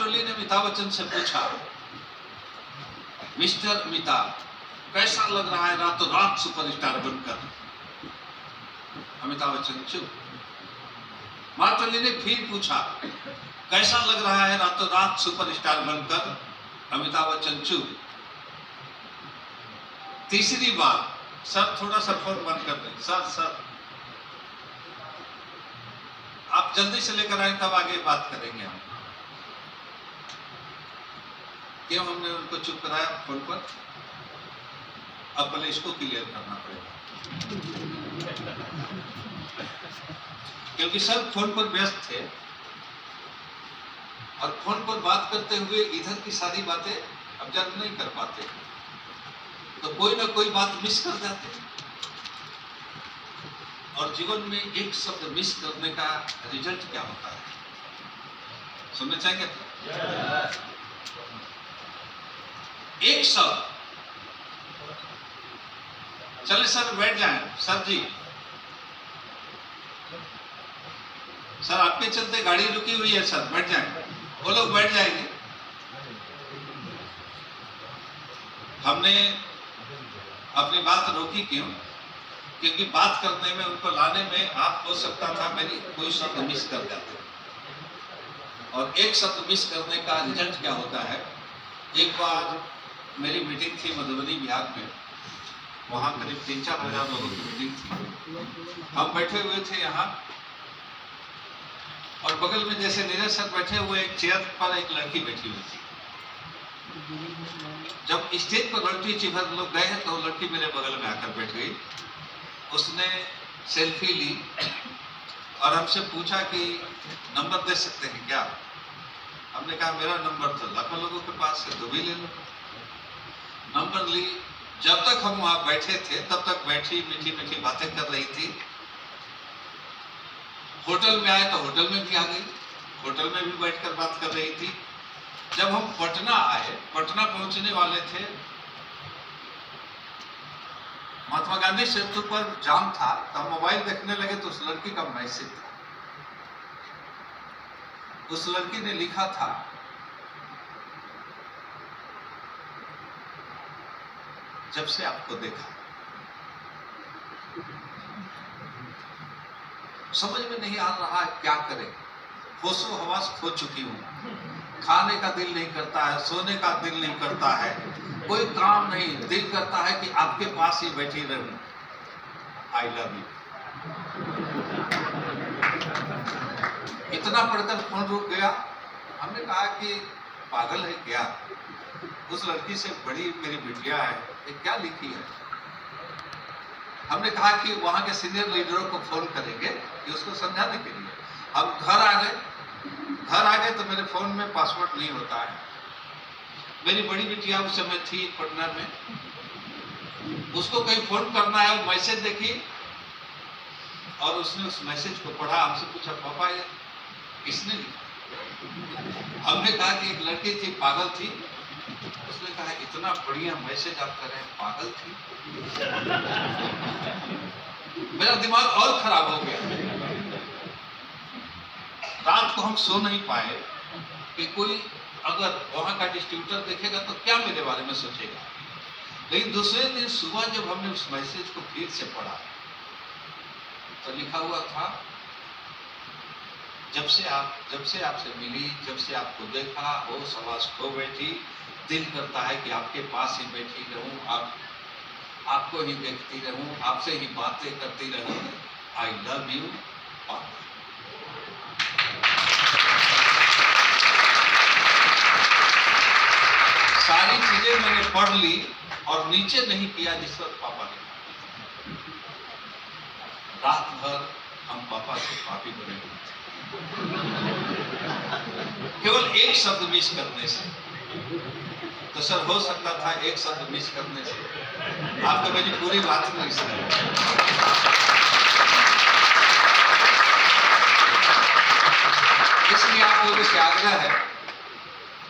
मार्टोली ने अमिताभ बच्चन से पूछा, मिस्टर अमिताभ, कैसा लग रहा है रातों रात सुपरस्टार बनकर? अमिताभ बच्चन चुप। मार्टोली ने फिर पूछा, कैसा लग रहा है रातों रात सुपरस्टार बनकर? अमिताभ बच्चन चुप। तीसरी बार, सर थोड़ा सा फोन बंद कर दें। सर आप जल्दी से लेकर आए, तब आगे बात करेंगे हम। क्यों हमने उनको चुप कराया फोन पर? अब पहले इसको क्लियर करना पड़ेगा, क्योंकि सब फोन पर व्यस्त थे और फोन पर बात करते हुए इधर की सारी बातें ऑब्जर्व नहीं कर पाते, तो कोई ना कोई बात मिस कर जाते। और जीवन में एक शब्द मिस करने का रिजल्ट क्या होता है, सुनना चाहेंगे? एक शब्द, चलिए सर बैठ जाएं। सर जी, सर आपके चलते गाड़ी रुकी हुई है, सर बैठ जाएं। वो लोग बैठ जाएंगे। हमने अपनी बात रोकी क्यों? क्योंकि बात करने में, उनको लाने में आप हो सकता था मेरी कोई शब्द मिस कर जाते, और एक शब्द मिस करने का रिजल्ट क्या होता है। एक बार मेरी मीटिंग थी मधुबनी बिहार में, वहां करीब 3-4 हजार लोगों की मीटिंग थी। हम बैठे हुए थे यहाँ, और बगल में जैसे नीरज सर बैठे हुए, एक चेयर पर एक लड़की बैठी हुई थी। जब स्टेज पर लड़की चिभर लोग गए हैं, तो लड़की मेरे बगल में आकर बैठ गई। उसने सेल्फी ली और हमसे पूछा कि नंबर दे सकते हैं क्या? हमने कहा मेरा नंबर तो लाखों लोगों के पास है, तो भी ले लो। नंबर ली। जब तक हम वहां बैठे थे तब तक बैठी मीठी मीठी बातें कर रही थी। होटल में आए तो होटल में भी आ गई, होटल में भी बैठकर बात कर रही थी। जब हम पटना आए, पटना पहुंचने वाले थे, महात्मा गांधी सेतु पर जाम था, तो हम मोबाइल देखने लगे तो उस लड़की का मैसेज था। उस लड़की ने लिखा था, जब से आपको देखा। समझ में नहीं आ रहा है क्या करें, होशो हवास खो चुकी हूं, खाने का दिल नहीं करता है, सोने का दिल नहीं करता है, कोई काम नहीं, दिल करता है कि आपके पास ही बैठी रहूं। I love you. इतना पढ़कर फोन रुक गया। हमने कहा कि पागल है क्या, उस लड़की से बड़ी मेरी बिटिया है, ये क्या लिखी है? हमने कहा कि वहां के सीनियर लीडरों को फोन करेंगे कि उसको समझाने के लिए। हम घर आ गए। घर आ गए तो मेरे फोन में पासवर्ड नहीं होता है। मेरी बड़ी बिटिया उस समय थी पटना में, उसको कहीं फोन करना है, मैसेज देखी और उसने उस मैसेज को पढ़ा। हमसे पूछा, पापा ये किसने लिखा? हमने कहा कि एक लड़की थी, पागल थी। उसने कहा, इतना बढ़िया मैसेज आप कर रहे हैं, पागल थी? मेरा दिमाग और खराब हो गया। रात को हम सो नहीं पाए कि कोई अगर वहां का डिस्ट्रीब्यूटर देखेगा तो क्या मेरे बारे में सोचेगा। लेकिन दूसरे दिन सुबह जब हमने उस मैसेज को फिर से पढ़ा तो लिखा हुआ था, जब से आपसे मिली, जब से आपको देखा, होश हवास खो बैठी, दिल करता है कि आपके पास ही बैठी रहूं, आपको ही देखती रहूं, आपसे ही बातें करती रहूं। आई लव यू पापा। सारी चीजें मैंने पढ़ ली और नीचे नहीं किया जिस पर पापा ने कहा। रात भर हम पापा से पापी बने हुए थे, केवल एक शब्द मिस करने से। तो सर हो सकता था एक शब्द मिस करने से आप तो मेरी पूरी बात नहीं सुने। इसलिए आप लोगों से आग्रह है